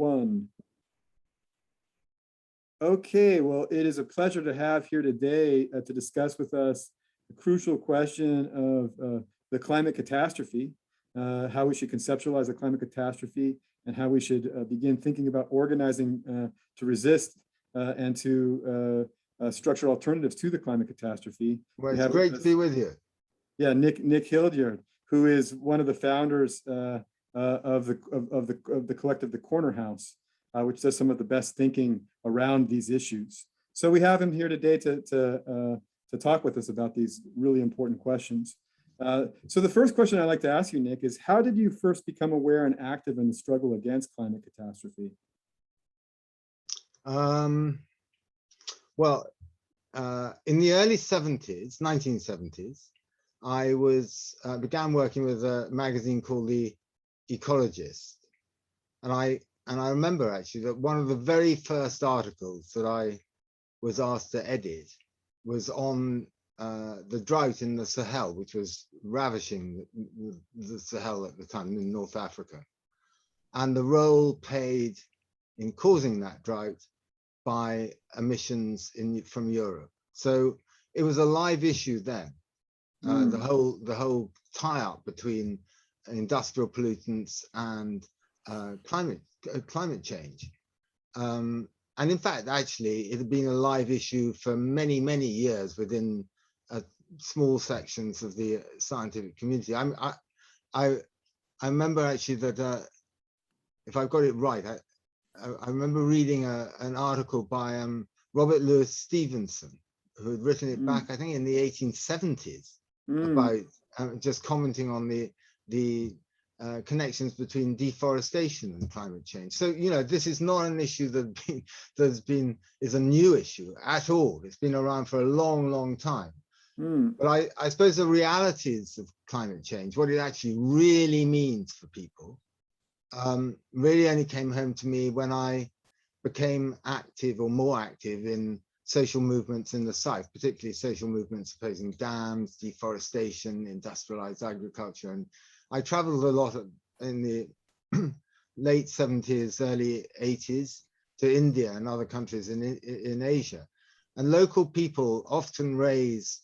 one. Okay, well, it is a pleasure to have here today to discuss with us the crucial question of the climate catastrophe, how we should conceptualize the climate catastrophe, and how we should begin thinking about organizing to resist and to structure alternatives to the climate catastrophe. Well, it's great to be with you. Yeah, Nick Hildyard, who is one of the founders of the collective The Corner House, which does some of the best thinking around these issues. So we have him here today to talk with us about these really important questions. So the first question I'd like to ask you, Nick, is how did you first become aware and active in the struggle against climate catastrophe? Well, in the early 1970s, I began working with a magazine called the Ecologist, and I remember actually that one of the very first articles that I was asked to edit was on the drought in the Sahel, which was ravishing the Sahel at the time in North Africa, and the role played in causing that drought by emissions from Europe. So it was a live issue then. The whole tie-up between industrial pollutants and climate change. And in fact, actually, it had been a live issue for many, many years within small sections of the scientific community. I remember actually that, if I've got it right, I remember reading an article by Robert Louis Stevenson, who had written it back, I think, in the 1870s, about just commenting on the connections between deforestation and climate change. So, you know, this is not an issue that is a new issue at all. It's been around for a long, long time. But I suppose the realities of climate change, what it actually really means for people, really only came home to me when I became active or more active in social movements in the South, particularly social movements opposing dams, deforestation, industrialized agriculture. And I traveled a lot in the late 70s, early 80s to India and other countries in Asia. And local people often raised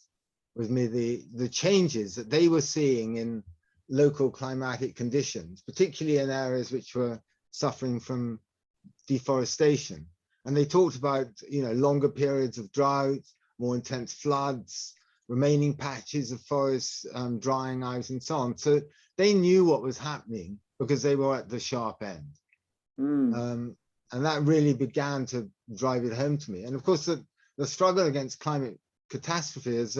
with me the changes that they were seeing in local climatic conditions, particularly in areas which were suffering from deforestation. And they talked about, you know, longer periods of drought, more intense floods, remaining patches of forests drying out, and so on. So they knew what was happening because they were at the sharp end. And that really began to drive it home to me. And of course, the struggle against climate catastrophe has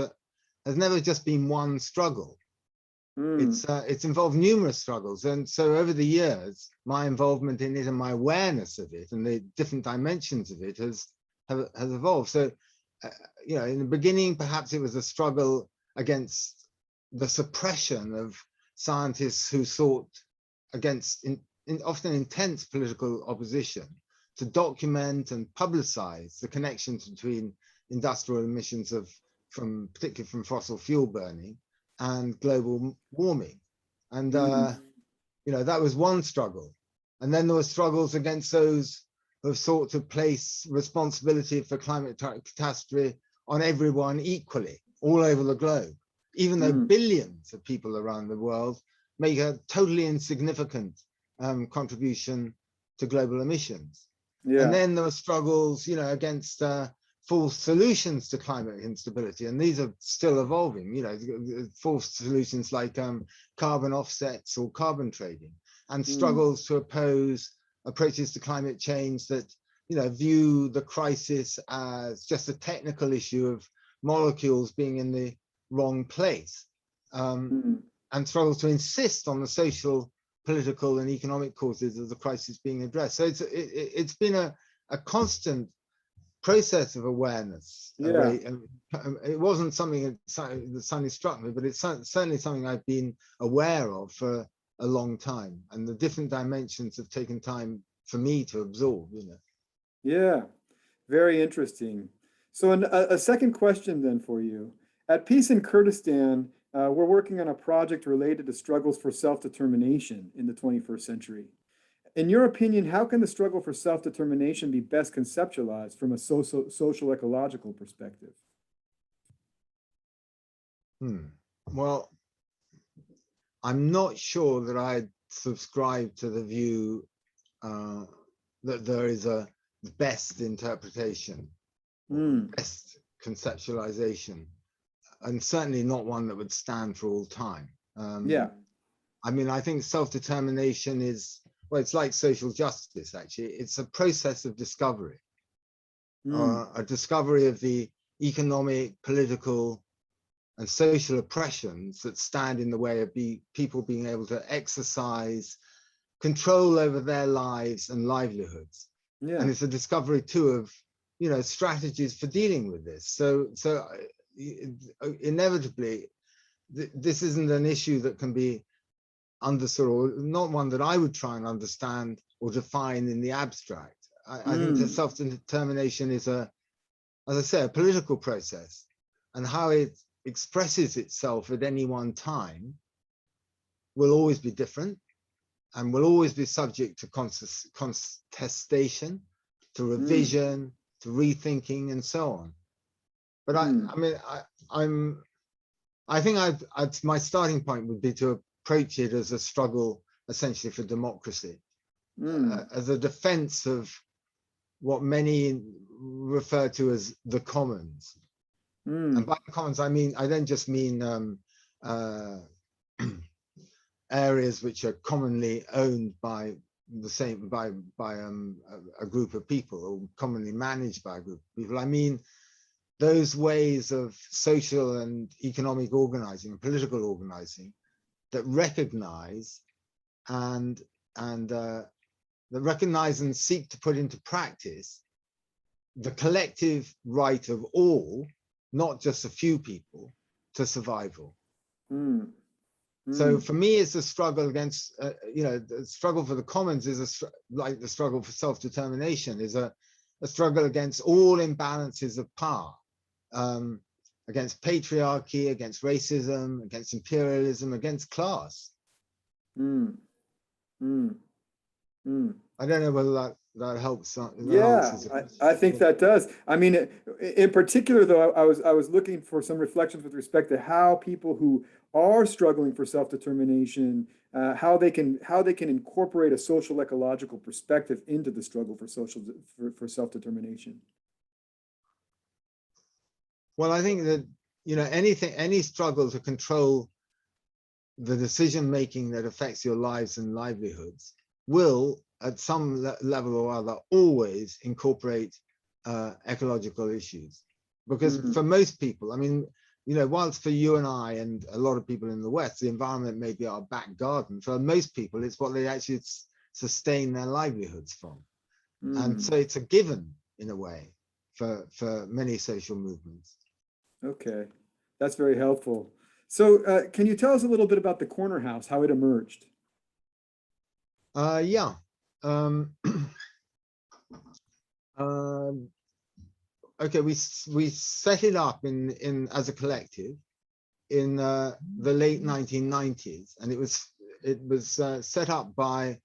never just been one struggle. It's involved numerous struggles, and so over the years, my involvement in it and my awareness of it and the different dimensions of it has evolved. So, you know, in the beginning, perhaps it was a struggle against the suppression of scientists who sought against often intense political opposition to document and publicize the connections between industrial emissions particularly from fossil fuel burning and global warming. And, you know, that was one struggle. And then there were struggles against those who have sought to place responsibility for climate catastrophe on everyone equally, all over the globe, even though billions of people around the world make a totally insignificant contribution to global emissions. And then there were struggles, you know, against false solutions to climate instability, and these are still evolving, you know, false solutions like carbon offsets or carbon trading, and struggles to oppose approaches to climate change that, you know, view the crisis as just a technical issue of molecules being in the wrong place, and struggles to insist on the social, political, and economic causes of the crisis being addressed. So it's been a constant process of awareness. It wasn't something that suddenly struck me, but it's certainly something I've been aware of for a long time, and the different dimensions have taken time for me to absorb, you know. Yeah, very interesting. So a second question then for you. At Peace in Kurdistan, we're working on a project related to struggles for self-determination in the 21st century. In your opinion, how can the struggle for self-determination be best conceptualized from a social ecological perspective? Well, I'm not sure that I subscribe to the view that there is a best interpretation, best conceptualization, and certainly not one that would stand for all time. Yeah. I mean, I think self-determination is, well, it's like social justice, actually. It's a process of discovery, a discovery of the economic, political, and social oppressions that stand in the way of people being able to exercise control over their lives and livelihoods. Yeah. And it's a discovery too of, you know, strategies for dealing with this. So inevitably, this isn't an issue that can be understood, or not one that I would try and understand or define in the abstract. I think that self-determination is as I say, a political process, and how it expresses itself at any one time will always be different and will always be subject to contestation, to revision, to rethinking, and so on. But I think my starting point would be to approach it as a struggle essentially for democracy, as a defense of what many refer to as the commons. And by the commons, I don't just mean areas which are commonly owned by a group of people, or commonly managed by a group of people. I mean those ways of social and economic organizing and political organizing that recognize and seek to put into practice the collective right of all, not just a few people, to survival. So for me, it's a struggle against, the struggle for the commons is like the struggle for self-determination is a struggle against all imbalances of power, against patriarchy, against racism, against imperialism, against class. I don't know whether that helps. Yeah, I think that does. I mean, in particular, though, I was looking for some reflections with respect to how people who are struggling for self-determination, how they can incorporate a social ecological perspective into the struggle for self-determination. Well, I think that any struggle to control the decision making that affects your lives and livelihoods will, at some level or other, always incorporate ecological issues. Because for most people, I mean, whilst for you and I and a lot of people in the West, the environment may be our back garden, for most people, it's what they actually sustain their livelihoods from. And so it's a given, in a way, for many social movements. Okay, that's very helpful. So can you tell us a little bit about the corner house, how it emerged? Yeah. Okay, we set it up in as a collective in the late 1990s, and it was set up by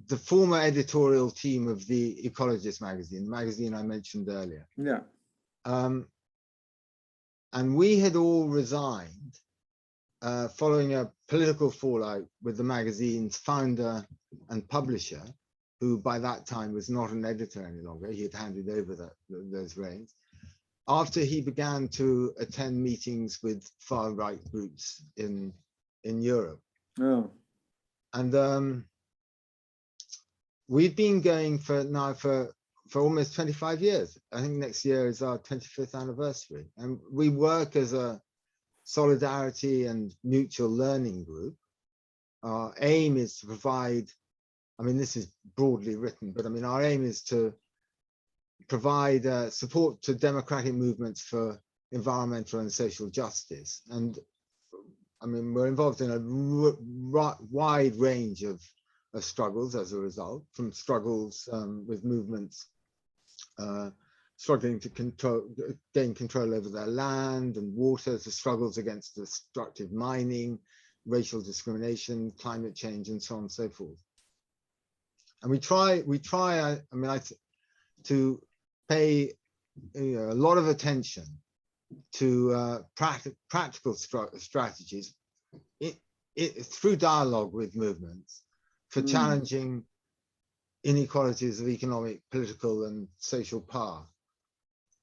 the former editorial team of the Ecologist magazine, the magazine I mentioned earlier. Yeah. And we had all resigned following a political fallout with the magazine's founder and publisher, who by that time was not an editor any longer. He had handed over those reins, after he began to attend meetings with far-right groups in Europe. Oh. And we've been going for almost 25 years. I think next year is our 25th anniversary. And we work as a solidarity and mutual learning group. Our aim is to provide, I mean, this is broadly written, but I mean, our aim is to provide support to democratic movements for environmental and social justice. And I mean, we're involved in a wide range of struggles as a result, from struggles with movements struggling to gain control over their land and water, to struggles against destructive mining, racial discrimination, climate change, and so on and so forth. And we try, to pay a lot of attention to practical strategies through dialogue with movements for challenging inequalities of economic, political, and social power.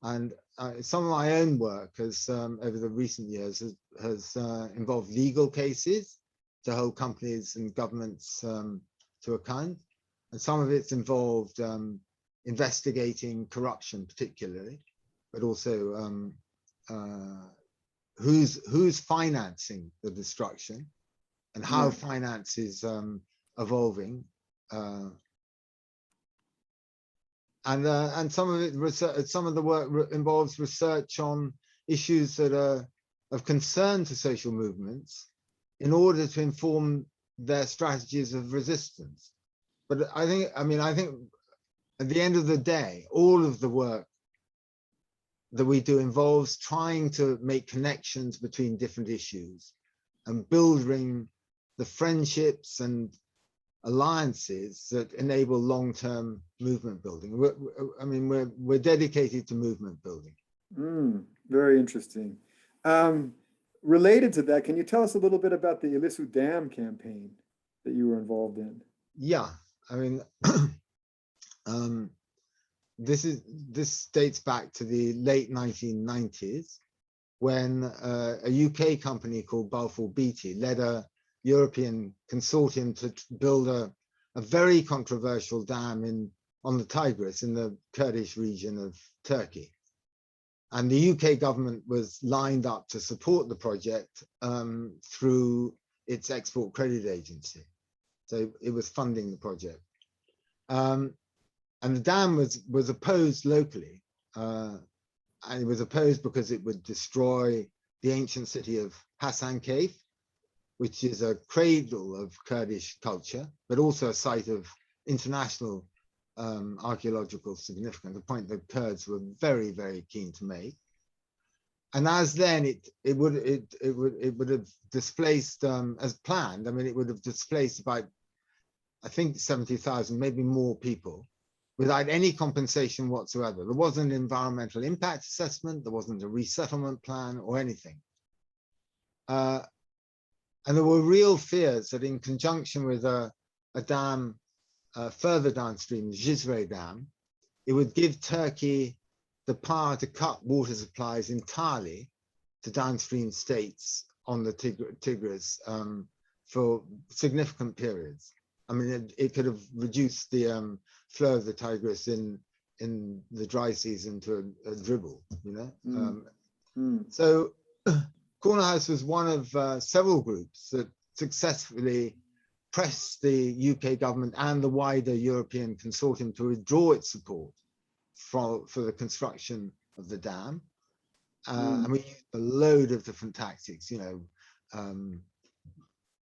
And some of my own work has, over the recent years, has involved legal cases to hold companies and governments to account. And some of it's involved investigating corruption particularly, but also who's financing the destruction and how finance is evolving. And some of it, some of the work involves research on issues that are of concern to social movements in order to inform their strategies of resistance. But I think at the end of the day, all of the work that we do involves trying to make connections between different issues and building the friendships and alliances that enable long-term movement building. We're dedicated to movement building. Very interesting. Related to that, can you tell us a little bit about the Ilisu Dam campaign that you were involved in? Yeah, this dates back to the late 1990s when a UK company called Balfour Beatty led a European consortium to build a very controversial dam on the Tigris in the Kurdish region of Turkey. And the UK government was lined up to support the project through its export credit agency. So it was funding the project. And the dam was opposed locally. And it was opposed because it would destroy the ancient city of Hasankeyf, which is a cradle of Kurdish culture, but also a site of international archaeological significance, a point that Kurds were very, very keen to make. And as then it would have displaced, as planned, it would have displaced about, I think, 70,000, maybe more people, without any compensation whatsoever. There wasn't an environmental impact assessment, there wasn't a resettlement plan or anything. And there were real fears that in conjunction with a dam further downstream, the Jizre Dam, it would give Turkey the power to cut water supplies entirely to downstream states on the Tigris for significant periods. It could have reduced the flow of the Tigris in the dry season to a dribble, So Corner House was one of several groups that successfully pressed the UK government and the wider European consortium to withdraw its support for the construction of the dam. And we used a load of different tactics,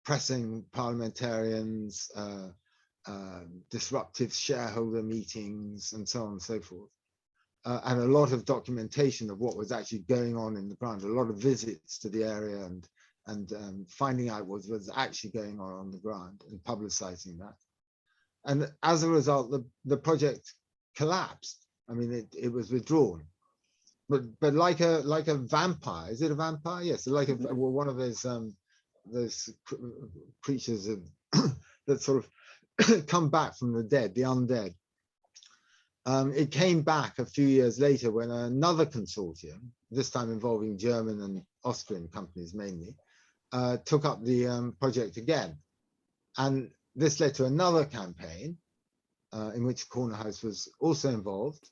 pressing parliamentarians, disruptive shareholder meetings, and so on and so forth. And a lot of documentation of what was actually going on in the ground, a lot of visits to the area and finding out what was actually going on the ground and publicizing that. And as a result, the project collapsed. It was withdrawn. But like a vampire, is it a vampire? Yes, like one of those creatures that sort of come back from the dead, the undead. It came back a few years later when another consortium, this time involving German and Austrian companies mainly, took up the project again. And this led to another campaign in which Corner House was also involved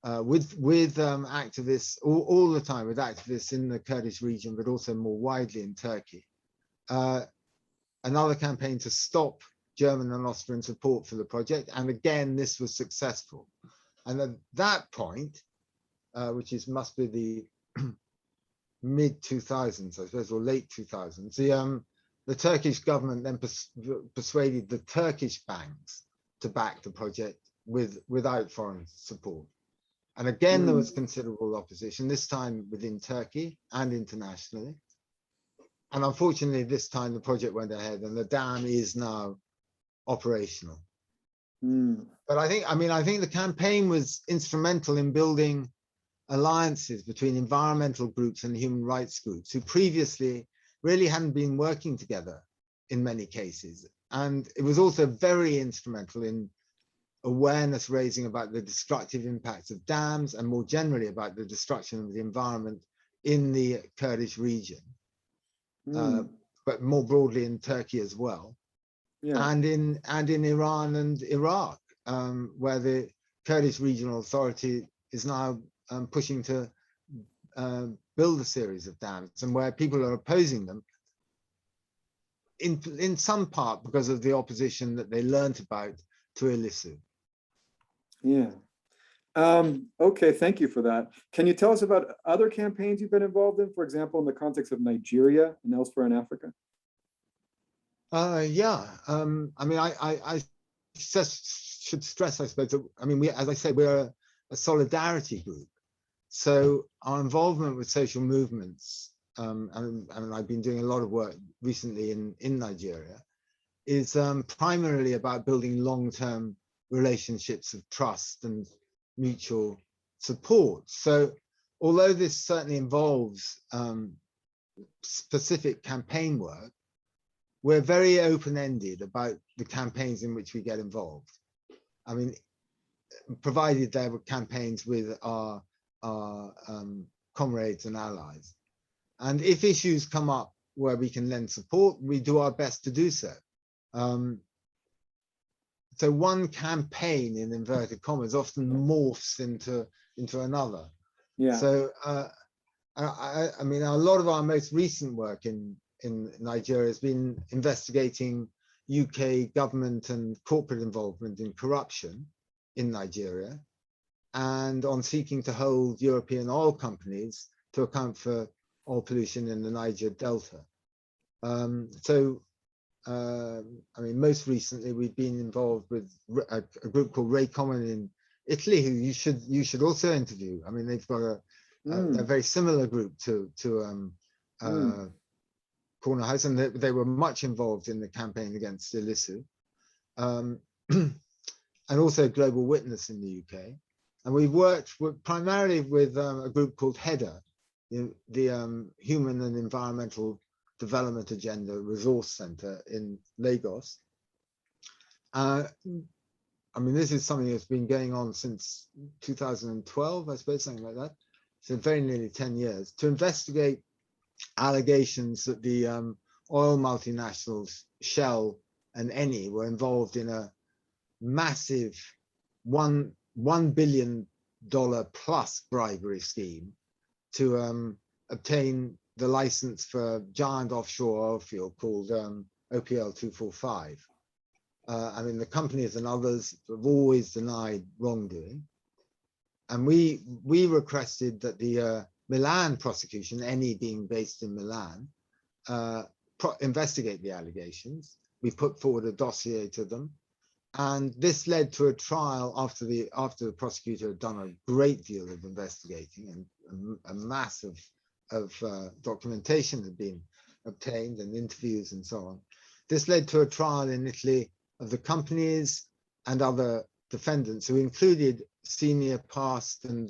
with activists all the time, with activists in the Kurdish region, but also more widely in Turkey. Another campaign to stop German and Austrian support for the project. And again, this was successful. And at that point, which must be the mid 2000s, I suppose, or late 2000s, the Turkish government then persuaded the Turkish banks to back the project without foreign support. And again, there was considerable opposition, this time within Turkey and internationally. unfortunately, this time the project went ahead and the dam is now operational. But I think the campaign was instrumental in building alliances between environmental groups and human rights groups who previously really hadn't been working together in many cases. And it was also very instrumental in awareness raising about the destructive impacts of dams and more generally about the destruction of the environment in the Kurdish region, but more broadly in Turkey as well, and in Iran and Iraq, where the Kurdish Regional Authority is now pushing to build a series of dams, and where people are opposing them in some part because of the opposition that they learned about to Ilisu. Yeah. Okay, thank you for that. Can you tell us about other campaigns you've been involved in, for example, in the context of Nigeria and elsewhere in Africa? Yeah. I mean, I just should stress, I suppose, that, I mean, as I said, we're a solidarity group. So our involvement with social movements, and I've been doing a lot of work recently in Nigeria, is primarily about building long-term relationships of trust and mutual support. So although this certainly involves specific campaign work, we're very open-ended about the campaigns in which we get involved. I mean, provided there were campaigns with our comrades and allies. And if issues come up where we can lend support, we do our best to do so. So one campaign, in inverted commas, often morphs into another. Yeah. So I mean, a lot of our most recent work in Nigeria has been investigating UK government and corporate involvement in corruption in Nigeria, and on seeking to hold European oil companies to account for oil pollution in the Niger Delta. I mean, most recently we've been involved with a group called Ray Common in Italy, who you should also interview. I mean, they've got a very similar group to Corner House, and they were much involved in the campaign against Ilisu, and also Global Witness in the UK. And we've worked primarily with a group called HEDA, the Human and Environmental Development Agenda Resource Center in Lagos. I mean, this is something that's been going on since 2012, I suppose, something like that. So very nearly 10 years, to investigate allegations that the oil multinationals Shell and Eni were involved in a massive $1 billion plus bribery scheme to obtain the license for a giant offshore oil field called OPL 245. I mean, the companies and others have always denied wrongdoing. And we requested that the Milan prosecution, Eni being based in Milan, investigate the allegations. We put forward a dossier to them. And this led to a trial after the prosecutor had done a great deal of investigating, and a mass of documentation had been obtained and interviews and so on. This led to a trial in Italy of the companies and other defendants, who included senior past and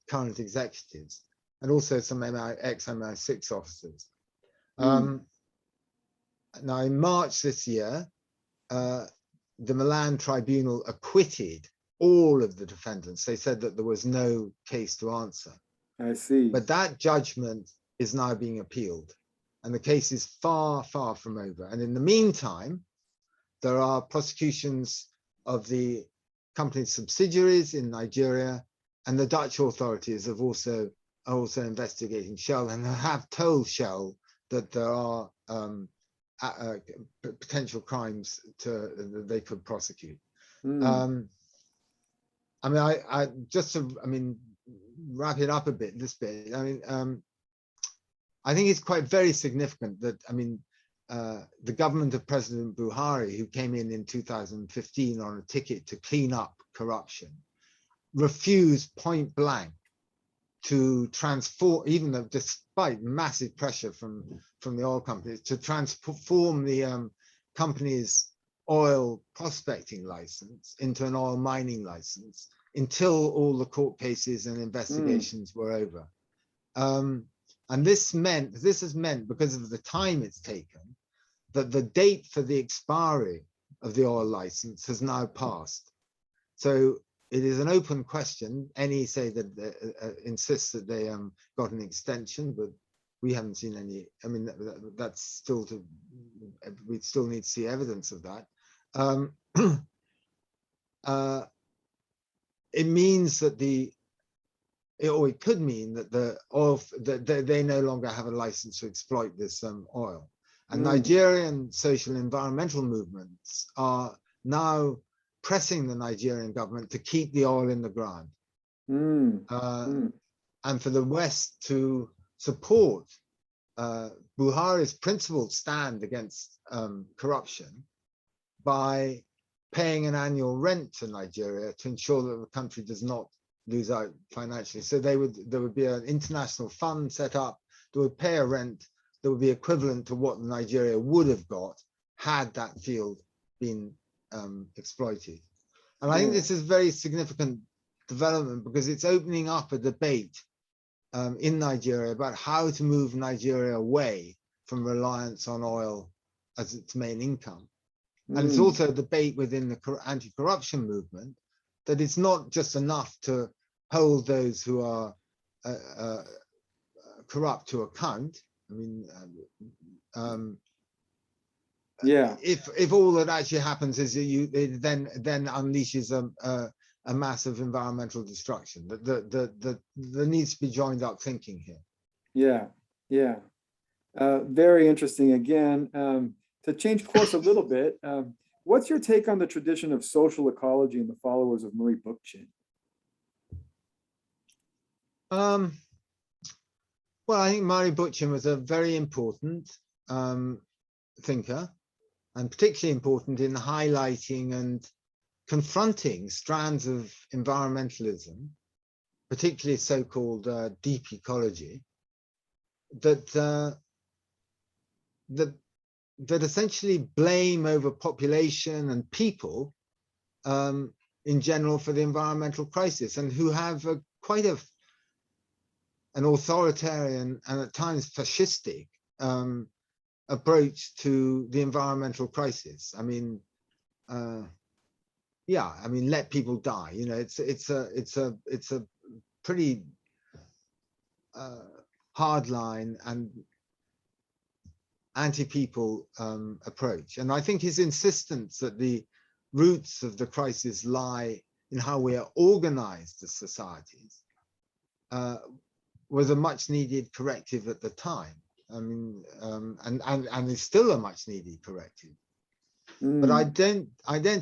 current executives, and also some ex-MI6 officers. Now in March this year, the Milan tribunal acquitted all of the defendants. They said that there was no case to answer. I see. But that judgment is now being appealed, and the case is far, far from over. And in the meantime, there are prosecutions of the company's subsidiaries in Nigeria, and the Dutch authorities are also investigating Shell, and have told Shell that there are potential crimes that they could prosecute. I mean, wrap it up a bit, this bit. I mean, I think it's quite very significant that, I mean, the government of President Buhari, who came in 2015 on a ticket to clean up corruption, refused point blank to transform, even though despite massive pressure from the oil companies, to transform the company's oil prospecting license into an oil mining license until all the court cases and investigations were over. And this has meant, because of the time it's taken, that the date for the expiry of the oil license has now passed. So it is an open question. Any say that insists that they got an extension, but we haven't seen any. I mean, that's still to. We still need to see evidence of that. It means that or it could mean that that they no longer have a license to exploit this oil. And Nigerian social environmental movements are now pressing the Nigerian government to keep the oil in the ground. And for the West to support Buhari's principled stand against corruption by paying an annual rent to Nigeria to ensure that the country does not lose out financially. So there would be an international fund set up that would pay a rent that would be equivalent to what Nigeria would have got had that field been exploited. And I think this is a very significant development because it's opening up a debate in Nigeria about how to move Nigeria away from reliance on oil as its main income. And it's also a debate within the anti-corruption movement that it's not just enough to hold those who are corrupt to account. I mean, if all that actually happens is it then unleashes a massive environmental destruction. There needs to be joined up thinking here. Very interesting. Again, to change course a little bit, what's your take on the tradition of social ecology and the followers of Murray Bookchin? Well, I think Murray Bookchin was a very important thinker, and particularly important in highlighting and confronting strands of environmentalism, particularly so-called deep ecology, that essentially blame over population and people in general for the environmental crisis, and who have quite an authoritarian and at times fascistic approach to the environmental crisis. I mean, let people die. You know, it's a pretty hardline and anti-people approach. And I think his insistence that the roots of the crisis lie in how we are organized as societies was a much needed corrective at the time. I mean, and is still a much needed corrective. But I don't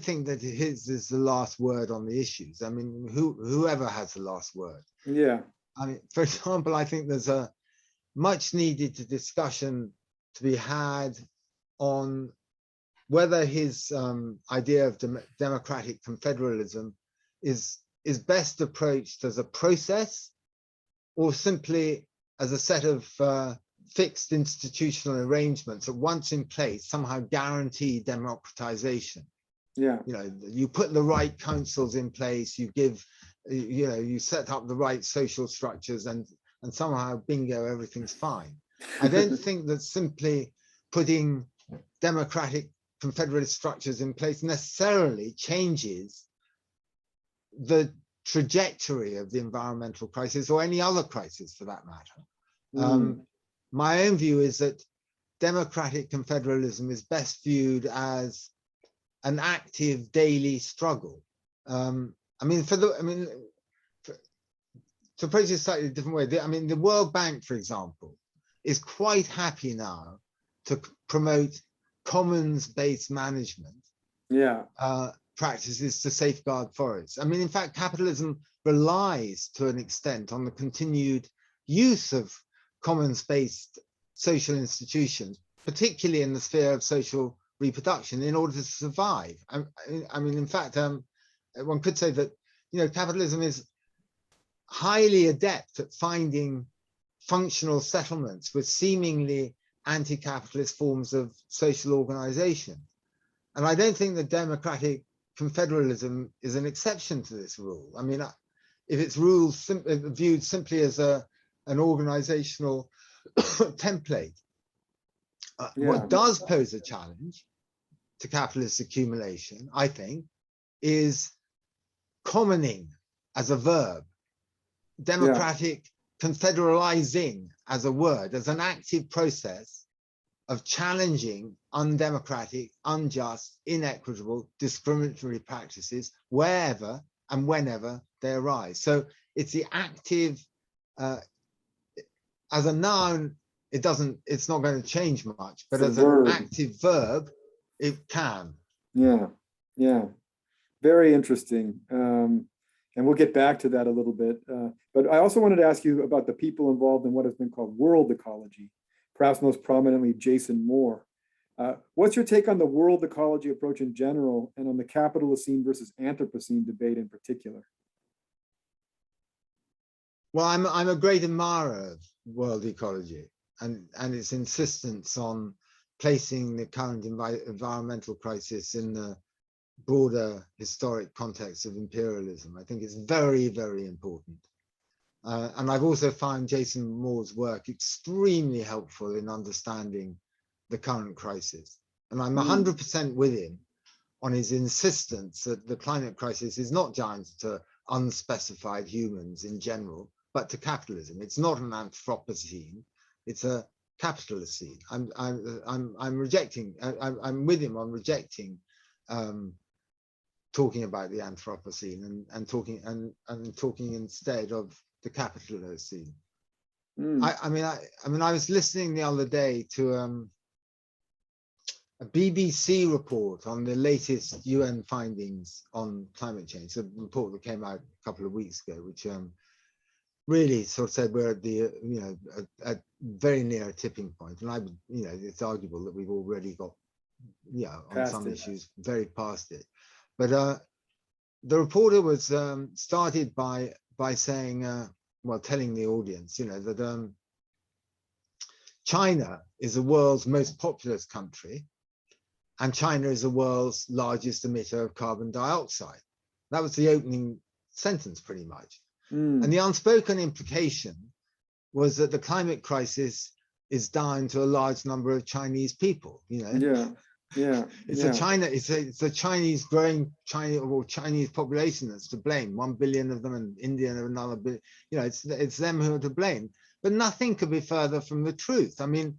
think that his is the last word on the issues. I mean, whoever has the last word. Yeah. I mean, for example, I think there's a much needed discussion to be had on whether his idea of democratic confederalism is best approached as a process or simply as a set of fixed institutional arrangements that once in place somehow guarantee democratization. Yeah. You know, you put the right councils in place, you give, you set up the right social structures, and somehow bingo, everything's fine. I don't think that simply putting democratic confederate structures in place necessarily changes the trajectory of the environmental crisis or any other crisis for that matter. My own view is that democratic confederalism is best viewed as an active daily struggle. To approach it a slightly different way, the World Bank, for example, is quite happy now to promote commons-based management practices to safeguard forests. I mean, in fact, capitalism relies to an extent on the continued use of commons-based social institutions, particularly in the sphere of social reproduction, in order to survive. I mean, in fact, one could say that, capitalism is highly adept at finding functional settlements with seemingly anti-capitalist forms of social organization. And I don't think that democratic confederalism is an exception to this rule. I mean, if it's viewed simply as an organizational template, what does pose a challenge to capitalist accumulation, I think, is commoning as a verb, democratic confederalizing as a word, as an active process of challenging undemocratic, unjust, inequitable, discriminatory practices wherever and whenever they arise. So it's the active, as a noun, it's not going to change much, but as an active verb, it can. Yeah. Very interesting. And we'll get back to that a little bit. But I also wanted to ask you about the people involved in what has been called world ecology, perhaps most prominently Jason Moore. What's your take on the world ecology approach in general and on the Capitalocene versus Anthropocene debate in particular? Well, I'm a great admirer of world ecology and its insistence on placing the current environmental crisis in the broader historic context of imperialism. I think it's very, very important. And I've also found Jason Moore's work extremely helpful in understanding the current crisis. And I'm 100% with him on his insistence that the climate crisis is not down to unspecified humans in general, but to capitalism. It's not an Anthropocene, it's a Capitalocene. I'm with him on rejecting talking about the Anthropocene and talking instead of the Capitalocene. I mean, I was listening the other day to a BBC report on the latest UN findings on climate change, a report that came out a couple of weeks ago, which really sort of said we're at the at very near a tipping point, and it's arguable that we've already got on some issues very past it. But the reporter was started by saying, telling the audience, that China is the world's most populous country, and China is the world's largest emitter of carbon dioxide. That was the opening sentence, pretty much. And the unspoken implication was that the climate crisis is down to a large number of Chinese people. It's a Chinese growing Chinese population that's to blame. 1 billion of them, and India and another billion. It's them who are to blame. But nothing could be further from the truth. I mean,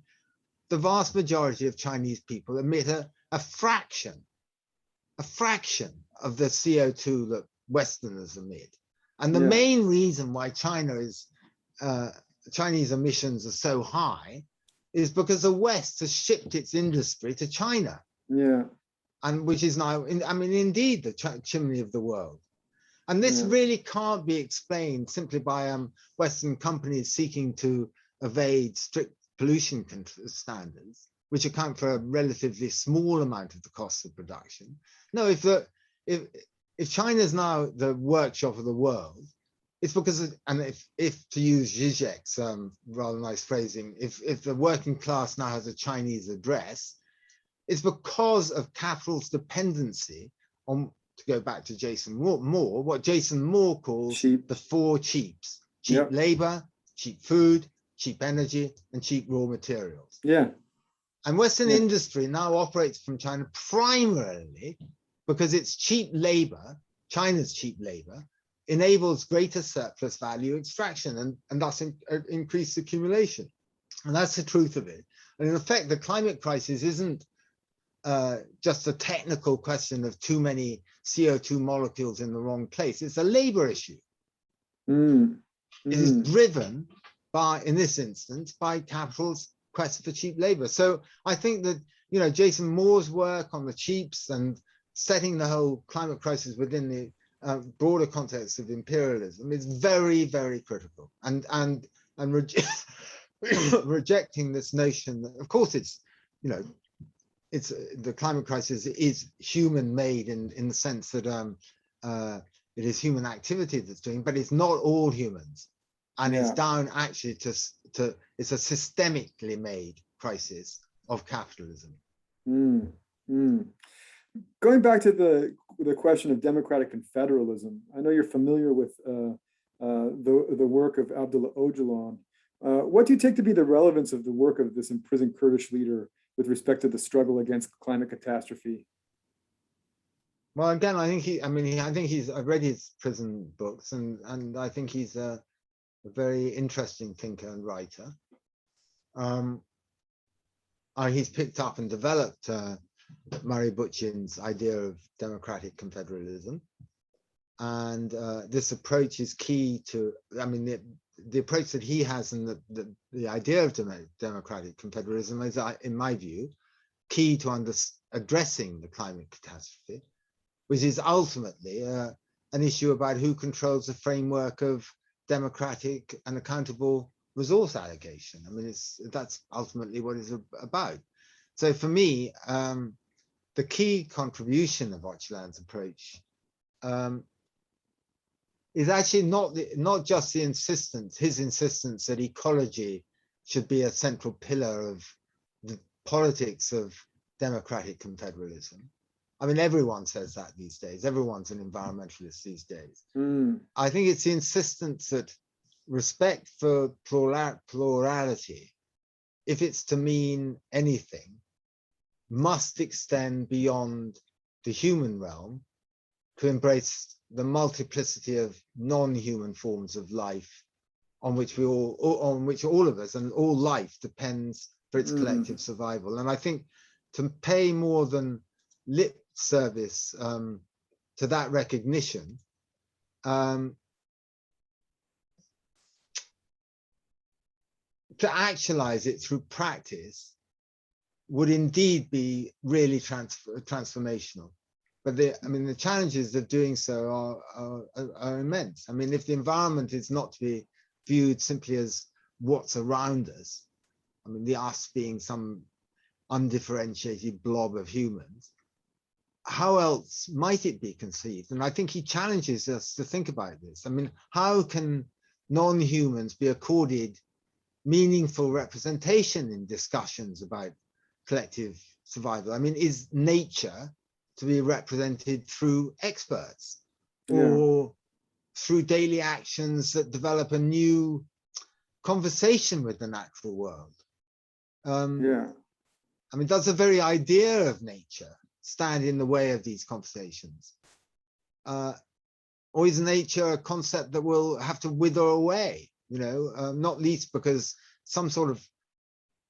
the vast majority of Chinese people emit a fraction of the CO2 that Westerners emit. And the main reason why Chinese emissions are so high is because the West has shipped its industry to China. And which is now, indeed, the chimney of the world. And this really can't be explained simply by Western companies seeking to evade strict pollution standards, which account for a relatively small amount of the cost of production. No, if China is now the workshop of the world, it's because, if to use Zizek's rather nice phrasing, if the working class now has a Chinese address, it's because of capital's dependency on, to go back to Jason Moore, what Jason Moore calls the four cheaps: cheap labor, cheap food, cheap energy, and cheap raw materials. And Western industry now operates from China primarily because it's cheap labor, China's cheap labor, enables greater surplus value extraction and thus increased accumulation. And that's the truth of it. And in effect, the climate crisis isn't just a technical question of too many CO2 molecules in the wrong place. It's a labor issue. It is driven by, in this instance, by capital's quest for cheap labor. So I think that, Jason Moore's work on the cheaps and setting the whole climate crisis within the broader context of imperialism is very, very critical. And rejecting this notion that, of course, it's the climate crisis is human made in the sense that it is human activity that's doing, but it's not all humans. And it's down actually to it's a systemically made crisis of capitalism. Mm, mm. Going back to the question of democratic confederalism, I know you're familiar with the work of Abdullah Öcalan. What do you take to be the relevance of the work of this imprisoned Kurdish leader with respect to the struggle against climate catastrophe? Well, again, I think I've read his prison books, and I think he's a very interesting thinker and writer. He's picked up and developed Murray Bookchin's idea of democratic confederalism. And this approach is key to, the approach that he has and the idea of democratic confederalism is, in my view, key to addressing the climate catastrophe, which is ultimately an issue about who controls the framework of democratic and accountable resource allocation. That's ultimately what it's about. So for me, the key contribution of Öcalan's approach is actually not just his insistence that ecology should be a central pillar of the politics of democratic confederalism. Everyone says that these days. Everyone's an environmentalist these days. I think it's the insistence that respect for plurality, if it's to mean anything, must extend beyond the human realm to embrace the multiplicity of non-human forms of life on which all of us and all life depends for its collective survival. And I think to pay more than lip service to that recognition, to actualize it through practice would indeed be really transformational. But the challenges of doing so are immense. If the environment is not to be viewed simply as what's around us, the us being some undifferentiated blob of humans, how else might it be conceived? And I think he challenges us to think about this. How can non-humans be accorded meaningful representation in discussions about collective survival? Is nature to be represented through experts or through daily actions that develop a new conversation with the natural world? Does the very idea of nature stand in the way of these conversations? Or is nature a concept that will have to wither away? Not least because some sort of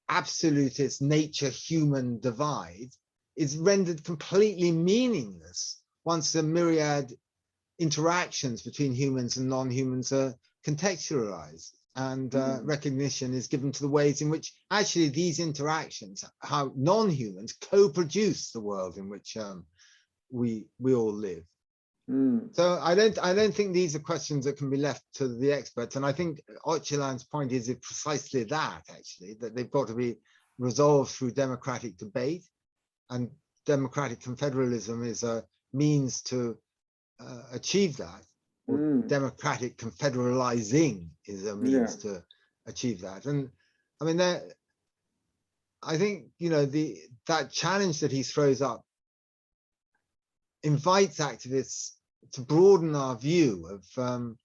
absolutist nature-human divide is rendered completely meaningless once the myriad interactions between humans and non-humans are contextualized and recognition is given to the ways in which actually these interactions, how non-humans co-produce the world in which we all live. So I don't think these are questions that can be left to the experts. And I think Öcalan's point is precisely that, actually, that they've got to be resolved through democratic debate, and democratic confederalism is a means to achieve that. Or democratic confederalizing is a means to achieve that. And I think that challenge that he throws up invites activists to broaden our view of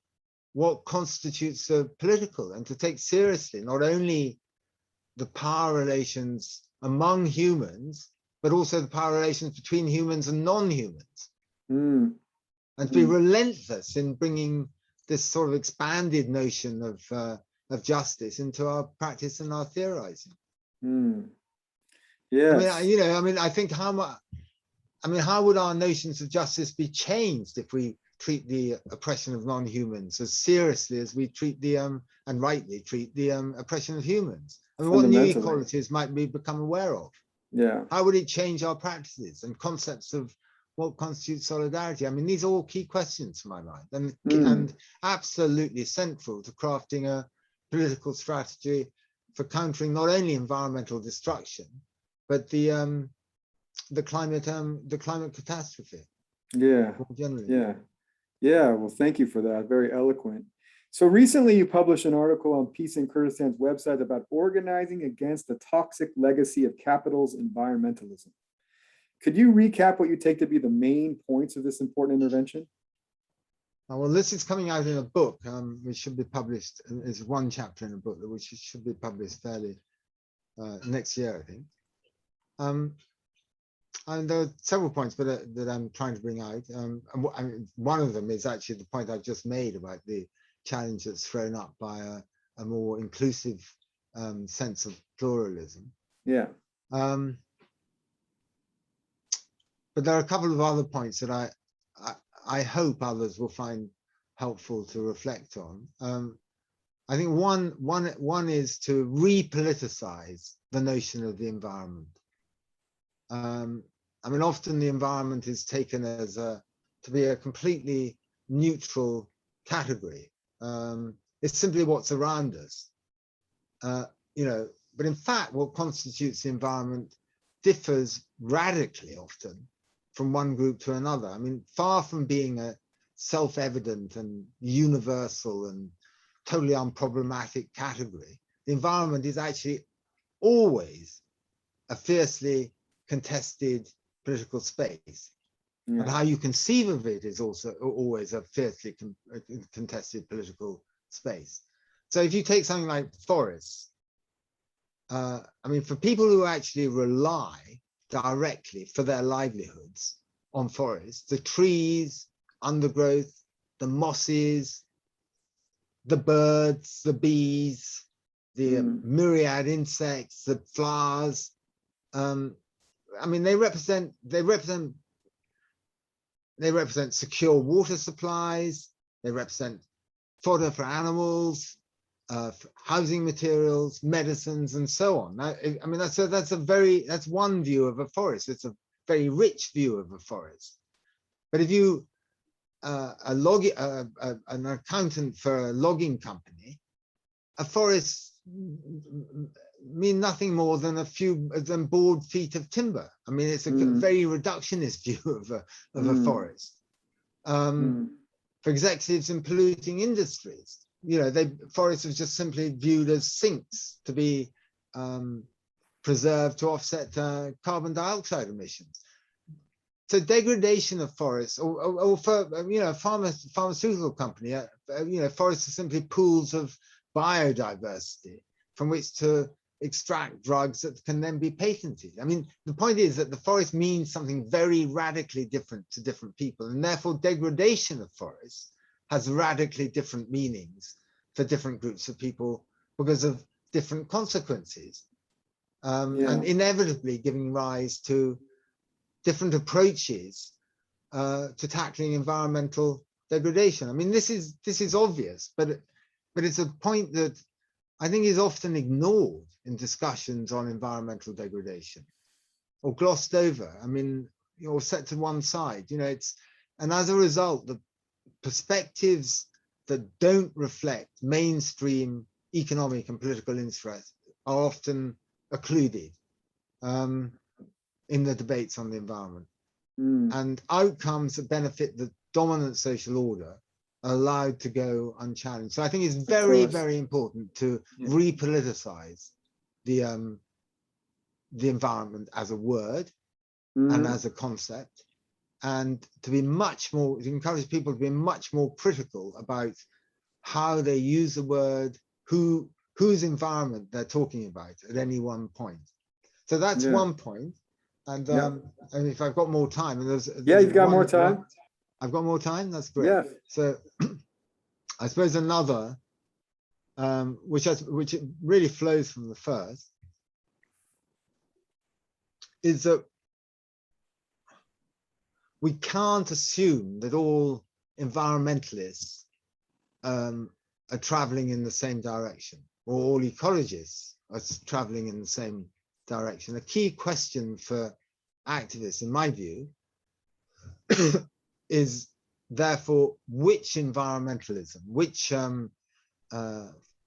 what constitutes political, and to take seriously not only the power relations among humans, but also the power relations between humans and non-humans. And to be relentless in bringing this sort of expanded notion of justice into our practice and our theorizing. I think how would our notions of justice be changed if we treat the oppression of non-humans as seriously as we treat and rightly treat the oppression of humans? What new equalities might we become aware of? How would it change our practices and concepts of what constitutes solidarity? These are all key questions to my mind, and absolutely central to crafting a political strategy for countering not only environmental destruction, but the climate catastrophe. Generally. Yeah, well, thank you for that. Very eloquent. So recently you published an article on Peace in Kurdistan's website about organizing against the toxic legacy of capital's environmentalism. Could you recap what you take to be the main points of this important intervention? Well, this is coming out in a book, which should be published. It's one chapter in a book which should be published fairly next year, I think. And there are several points that I'm trying to bring out. One of them is actually the point I just made about the challenge that's thrown up by a more inclusive sense of pluralism. Yeah. But there are a couple of other points that I hope others will find helpful to reflect on. I think one is to repoliticize the notion of the environment. I mean, often the environment is taken as to be a completely neutral category. It's simply what's around us, you know. But in fact, what constitutes the environment differs radically often from one group to another. I mean, far from being a self-evident and universal and totally unproblematic category, the environment is actually always a fiercely contested political space. Yeah. And how you conceive of it is also always a fiercely contested political space. So if you take something like forests, I mean, for people who actually rely directly for their livelihoods on forests, the trees, undergrowth, the mosses, the birds, the bees, the myriad insects, the flowers, I mean, they represent secure water supplies. They represent fodder for animals, housing materials, medicines, and so on. I mean, that's one view of a forest. It's a very rich view of a forest. But if you an accountant for a logging company, a forest mean nothing more than a few board feet of timber. I mean, it's a very reductionist view of a forest. For executives in polluting industries, you know, forests are just simply viewed as sinks to be preserved to offset carbon dioxide emissions. So degradation of forests, or for, you know, a pharmaceutical company, you know, forests are simply pools of biodiversity from which to extract drugs that can then be patented. I mean, the point is that the forest means something very radically different to different people, and therefore degradation of forests has radically different meanings for different groups of people because of different consequences, and inevitably giving rise to different approaches to tackling environmental degradation. I mean, this is obvious, but it's a point that I think is often ignored in discussions on environmental degradation, or glossed over. I mean, or set to one side. You know, and as a result, the perspectives that don't reflect mainstream economic and political interest are often occluded in the debates on the environment. And outcomes that benefit the dominant social order are allowed to go unchallenged. So I think it's very, very important to repoliticize the environment as a word and as a concept, and to be much more, to encourage people to be much more critical about how they use the word, whose environment they're talking about at any one point. So that's one point. And and if I've got more time, and there's you've got more time. I've got more time. That's great. Yeah. So I suppose another, which really flows from the first, is that we can't assume that all environmentalists are traveling in the same direction, or all ecologists are traveling in the same direction. A key question for activists, in my view, is therefore which environmentalism, which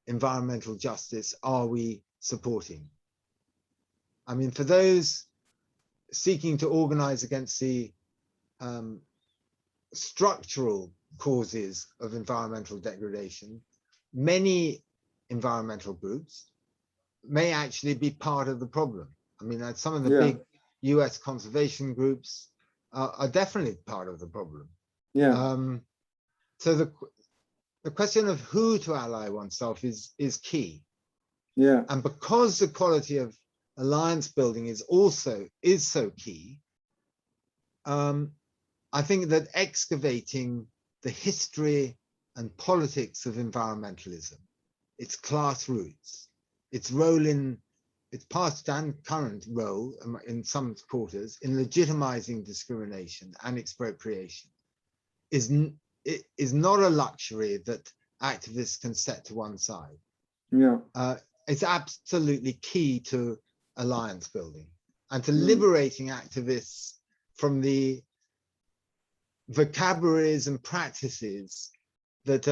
environmental justice are we supporting? I mean, for those seeking to organize against the structural causes of environmental degradation, many environmental groups may actually be part of the problem. I mean, some of the big US conservation groups are definitely part of the problem. So the question of who to ally oneself is key. And because the quality of alliance building is so key, I think that excavating the history and politics of environmentalism, its class roots, its role in its past and current role in some quarters in legitimizing discrimination and expropriation is not a luxury that activists can set to one side. It's absolutely key to alliance building and to liberating activists from the vocabularies and practices that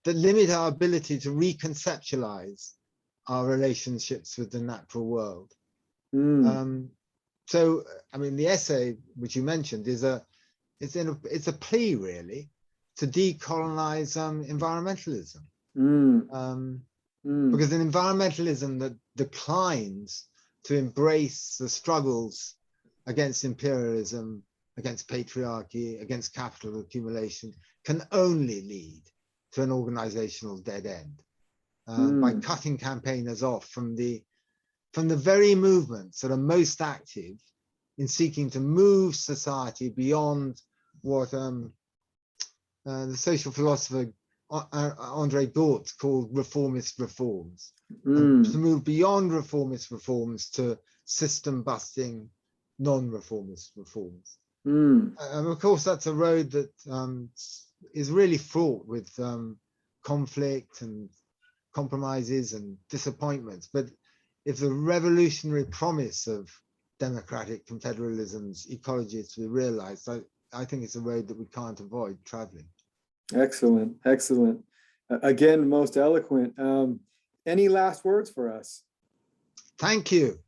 that limit our ability to reconceptualize our relationships with the natural world. So, I mean, the essay which you mentioned is it's a plea really to decolonize environmentalism, because an environmentalism that declines to embrace the struggles against imperialism, against patriarchy, against capital accumulation, can only lead to an organizational dead end by cutting campaigners off from the very movements that are most active in seeking to move society beyond what the social philosopher Andre Gortz called reformist reforms, and to move beyond reformist reforms to system-busting, non-reformist reforms. And of course, that's a road that is really fraught with conflict and compromises and disappointments. But if the revolutionary promise of democratic confederalism's ecologists we realized, I think it's a road that we can't avoid traveling. Excellent, excellent. Again, most eloquent. Any last words for us? Thank you.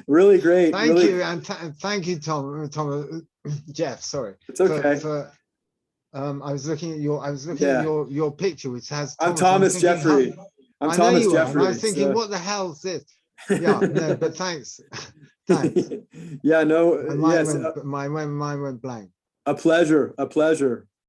Really great. Thank you, and thank you, Jeff. Sorry. It's okay. I was looking at your picture, which has. I'm Thomas Jeffrey. I'm Thomas Jeffrey. I was thinking, what the hell is this? Yeah, no, but thanks. Thanks. Yeah, no. Mine went blank. A pleasure. A pleasure.